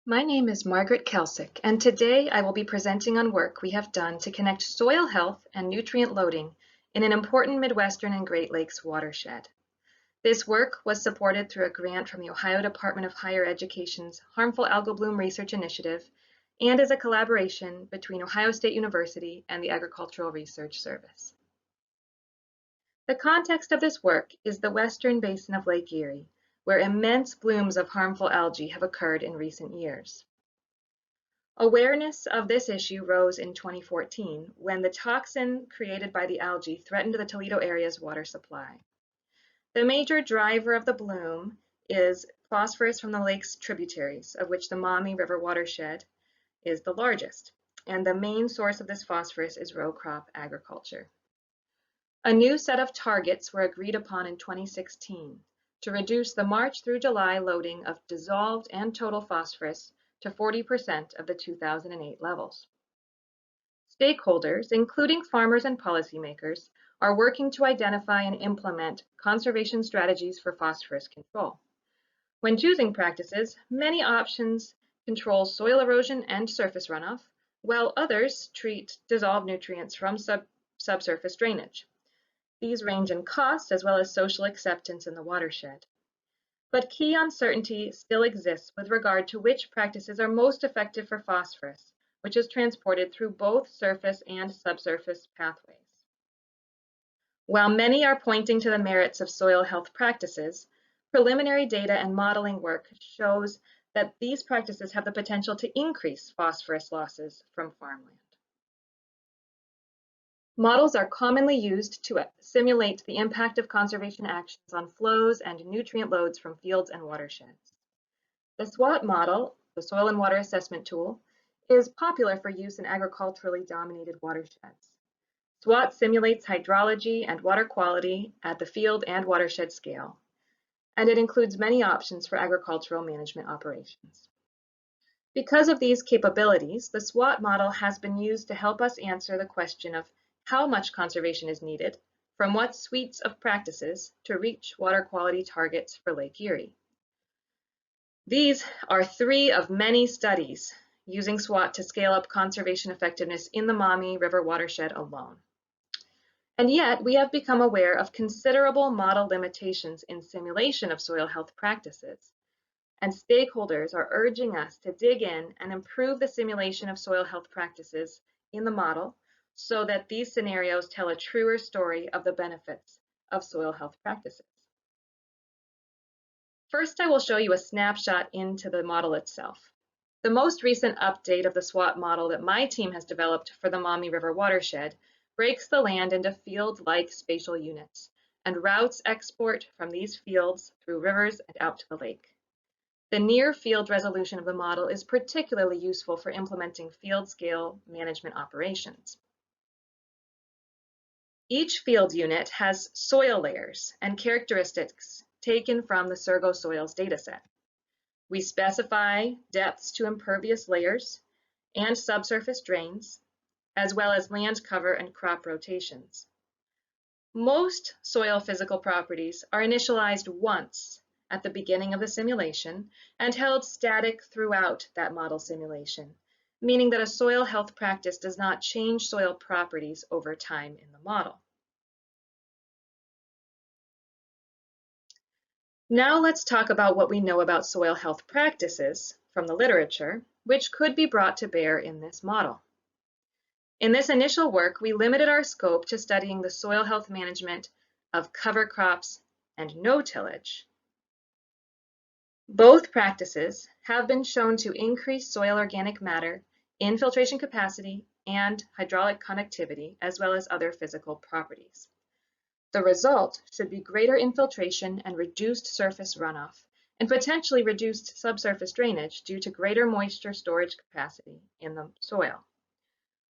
My name is Margaret Kalcic, and today I will be presenting on work we have done to connect soil health and nutrient loading in an important Midwestern and Great Lakes watershed. This work was supported through a grant from the Ohio Department of Higher Education's Harmful Algal Bloom Research Initiative and is a collaboration between Ohio State University and the Agricultural Research Service. The context of this work is the western basin of Lake Erie, where immense blooms of harmful algae have occurred in recent years. Awareness of this issue rose in 2014 when the toxin created by the algae threatened the Toledo area's water supply. The major driver of the bloom is phosphorus from the lake's tributaries, of which the Maumee River watershed is the largest, and the main source of this phosphorus is row crop agriculture. A new set of targets were agreed upon in 2016 to reduce the March through July loading of dissolved and total phosphorus to 40% of the 2008 levels. Stakeholders, including farmers and policymakers, are working to identify and implement conservation strategies for phosphorus control. When choosing practices, many options control soil erosion and surface runoff, while others treat dissolved nutrients from subsurface drainage. These range in cost as well as social acceptance in the watershed. But key uncertainty still exists with regard to which practices are most effective for phosphorus, which is transported through both surface and subsurface pathways. While many are pointing to the merits of soil health practices, preliminary data and modeling work shows that these practices have the potential to increase phosphorus losses from farmland. Models are commonly used to simulate the impact of conservation actions on flows and nutrient loads from fields and watersheds. The SWAT model, the Soil and Water Assessment Tool, is popular for use in agriculturally dominated watersheds. SWAT simulates hydrology and water quality at the field and watershed scale, and it includes many options for agricultural management operations. Because of these capabilities, the SWAT model has been used to help us answer the question of how much conservation is needed, from what suites of practices to reach water quality targets for Lake Erie. These are three of many studies using SWAT to scale up conservation effectiveness in the Maumee River watershed alone. And yet, we have become aware of considerable model limitations in simulation of soil health practices, and stakeholders are urging us to dig in and improve the simulation of soil health practices in the model so that these scenarios tell a truer story of the benefits of soil health practices. First, I will show you a snapshot into the model itself. The most recent update of the SWAT model that my team has developed for the Maumee River watershed breaks the land into field-like spatial units and routes export from these fields through rivers and out to the lake. The near-field resolution of the model is particularly useful for implementing field-scale management operations. Each field unit has soil layers and characteristics taken from the Surgo Soils dataset. We specify depths to impervious layers and subsurface drains, as well as land cover and crop rotations. Most soil physical properties are initialized once at the beginning of the simulation and held static throughout that model simulation, meaning that a soil health practice does not change soil properties over time in the model. Now let's talk about what we know about soil health practices from the literature, which could be brought to bear in this model. In this initial work, we limited our scope to studying the soil health management of cover crops and no tillage. Both practices have been shown to increase soil organic matter, infiltration capacity, and hydraulic conductivity, as well as other physical properties. The result should be greater infiltration and reduced surface runoff, and potentially reduced subsurface drainage due to greater moisture storage capacity in the soil.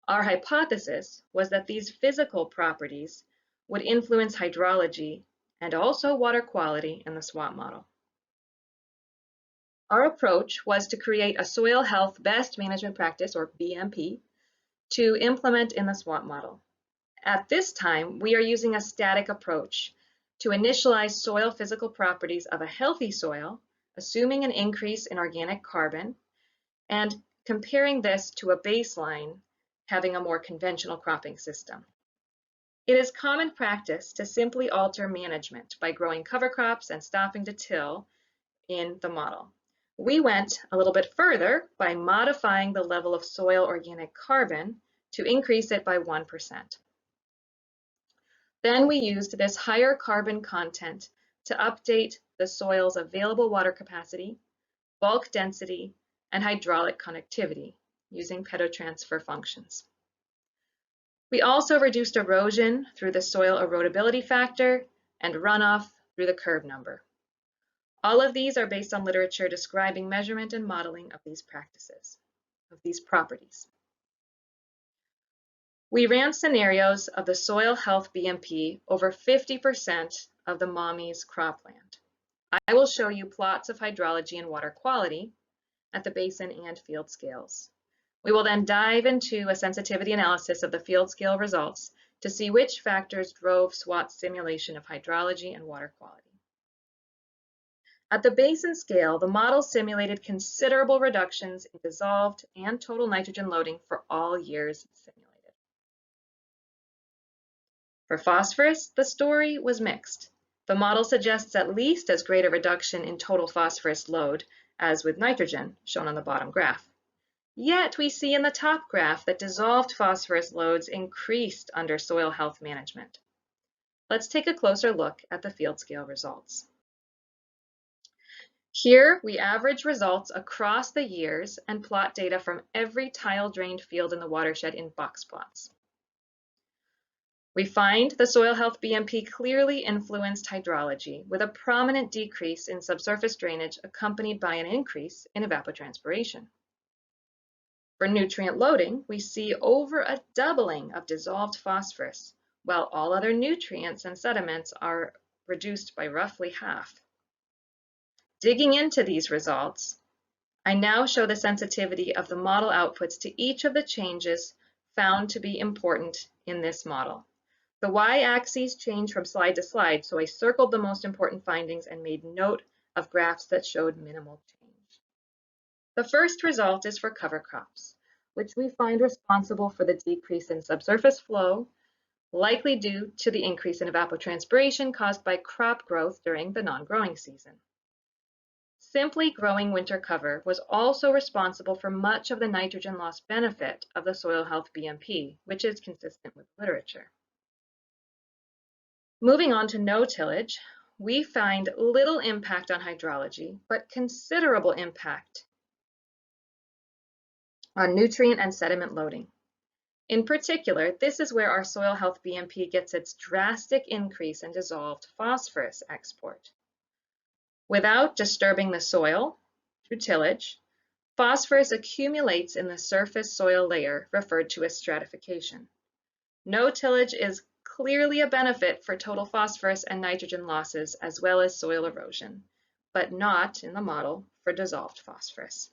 Our hypothesis was that these physical properties would influence hydrology and also water quality in the SWAT model. Our approach was to create a soil health best management practice, or BMP, to implement in the SWAT model. At this time, we are using a static approach to initialize soil physical properties of a healthy soil, assuming an increase in organic carbon, and comparing this to a baseline having a more conventional cropping system. It is common practice to simply alter management by growing cover crops and stopping to till in the model. We went a little bit further by modifying the level of soil organic carbon to increase it by 1%. Then we used this higher carbon content to update the soil's available water capacity, bulk density, and hydraulic conductivity using pedotransfer functions. We also reduced erosion through the soil erodibility factor and runoff through the curve number. All of these are based on literature describing measurement and modeling of these practices, of these properties. We ran scenarios of the Soil Health BMP over 50% of the Maumee's cropland. I will show you plots of hydrology and water quality at the basin and field scales. We will then dive into a sensitivity analysis of the field scale results to see which factors drove SWAT's simulation of hydrology and water quality. At the basin scale, the model simulated considerable reductions in dissolved and total nitrogen loading for all years simulated. For phosphorus, the story was mixed. The model suggests at least as great a reduction in total phosphorus load as with nitrogen, shown on the bottom graph. Yet we see in the top graph that dissolved phosphorus loads increased under soil health management. Let's take a closer look at the field scale results. Here we average results across the years and plot data from every tile-drained field in the watershed in box plots. We find the Soil Health BMP clearly influenced hydrology with a prominent decrease in subsurface drainage accompanied by an increase in evapotranspiration. For nutrient loading, we see over a doubling of dissolved phosphorus, while all other nutrients and sediments are reduced by roughly half. Digging into these results, I now show the sensitivity of the model outputs to each of the changes found to be important in this model. The y-axes change from slide to slide, so I circled the most important findings and made note of graphs that showed minimal change. The first result is for cover crops, which we find responsible for the decrease in subsurface flow, likely due to the increase in evapotranspiration caused by crop growth during the non-growing season. Simply growing winter cover was also responsible for much of the nitrogen loss benefit of the Soil Health BMP, which is consistent with literature. Moving on to no tillage, we find little impact on hydrology, but considerable impact on nutrient and sediment loading. In particular, this is where our Soil Health BMP gets its drastic increase in dissolved phosphorus export. Without disturbing the soil through tillage, phosphorus accumulates in the surface soil layer referred to as stratification. No tillage is clearly a benefit for total phosphorus and nitrogen losses as well as soil erosion, but not in the model for dissolved phosphorus.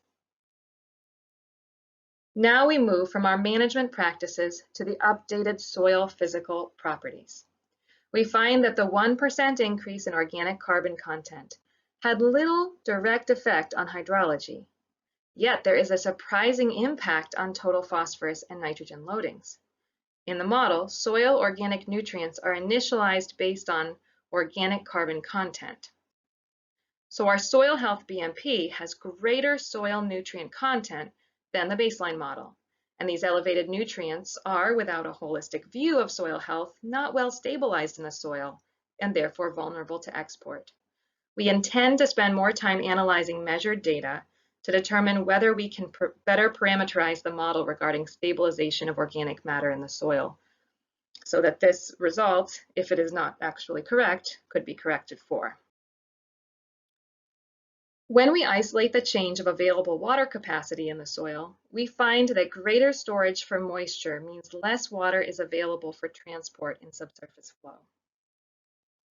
Now we move from our management practices to the updated soil physical properties. We find that the 1% increase in organic carbon content had little direct effect on hydrology, yet there is a surprising impact on total phosphorus and nitrogen loadings. In the model, soil organic nutrients are initialized based on organic carbon content. So our Soil Health BMP has greater soil nutrient content than the baseline model, and these elevated nutrients are, without a holistic view of soil health, not well stabilized in the soil and therefore vulnerable to export. We intend to spend more time analyzing measured data to determine whether we can better parameterize the model regarding stabilization of organic matter in the soil, so that this result, if it is not actually correct, could be corrected for. When we isolate the change of available water capacity in the soil, we find that greater storage for moisture means less water is available for transport in subsurface flow.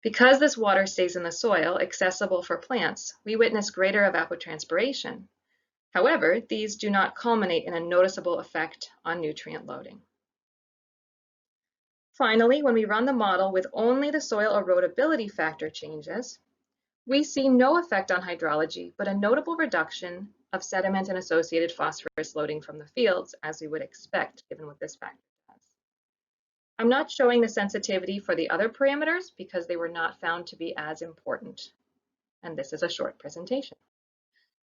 Because this water stays in the soil, accessible for plants, we witness greater evapotranspiration. However, these do not culminate in a noticeable effect on nutrient loading. Finally, when we run the model with only the soil erodibility factor changes, we see no effect on hydrology, but a notable reduction of sediment and associated phosphorus loading from the fields, as we would expect, given what this factor does. I'm not showing the sensitivity for the other parameters because they were not found to be as important. And this is a short presentation.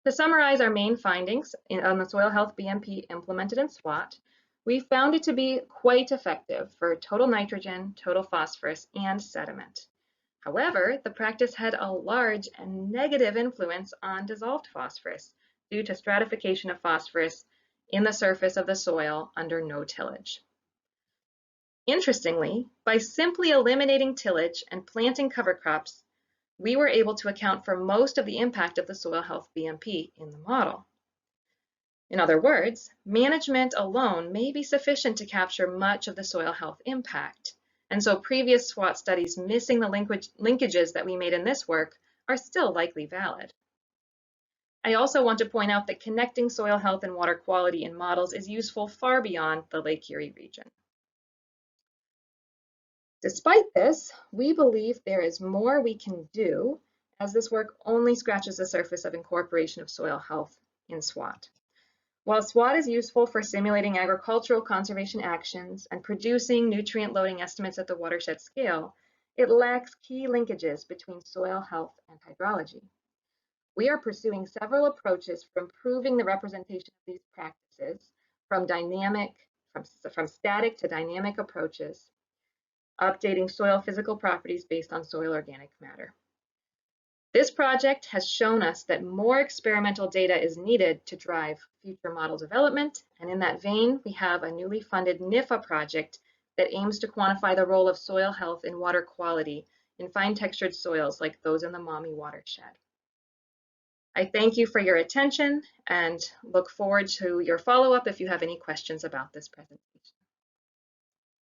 To summarize our main findings on the Soil Health BMP implemented in SWAT, we found it to be quite effective for total nitrogen, total phosphorus, and sediment. However, the practice had a large and negative influence on dissolved phosphorus due to stratification of phosphorus in the surface of the soil under no tillage. Interestingly, by simply eliminating tillage and planting cover crops, we were able to account for most of the impact of the Soil Health BMP in the model. In other words, management alone may be sufficient to capture much of the soil health impact. And so previous SWAT studies missing the linkages that we made in this work are still likely valid. I also want to point out that connecting soil health and water quality in models is useful far beyond the Lake Erie region. Despite this, we believe there is more we can do, as this work only scratches the surface of incorporation of soil health in SWAT. While SWAT is useful for simulating agricultural conservation actions and producing nutrient loading estimates at the watershed scale, it lacks key linkages between soil health and hydrology. We are pursuing several approaches for improving the representation of these practices from static to dynamic approaches, updating soil physical properties based on soil organic matter. This project has shown us that more experimental data is needed to drive future model development, and in that vein, we have a newly funded NIFA project that aims to quantify the role of soil health and water quality in fine-textured soils like those in the Maumee watershed. I thank you for your attention and look forward to your follow-up if you have any questions about this presentation.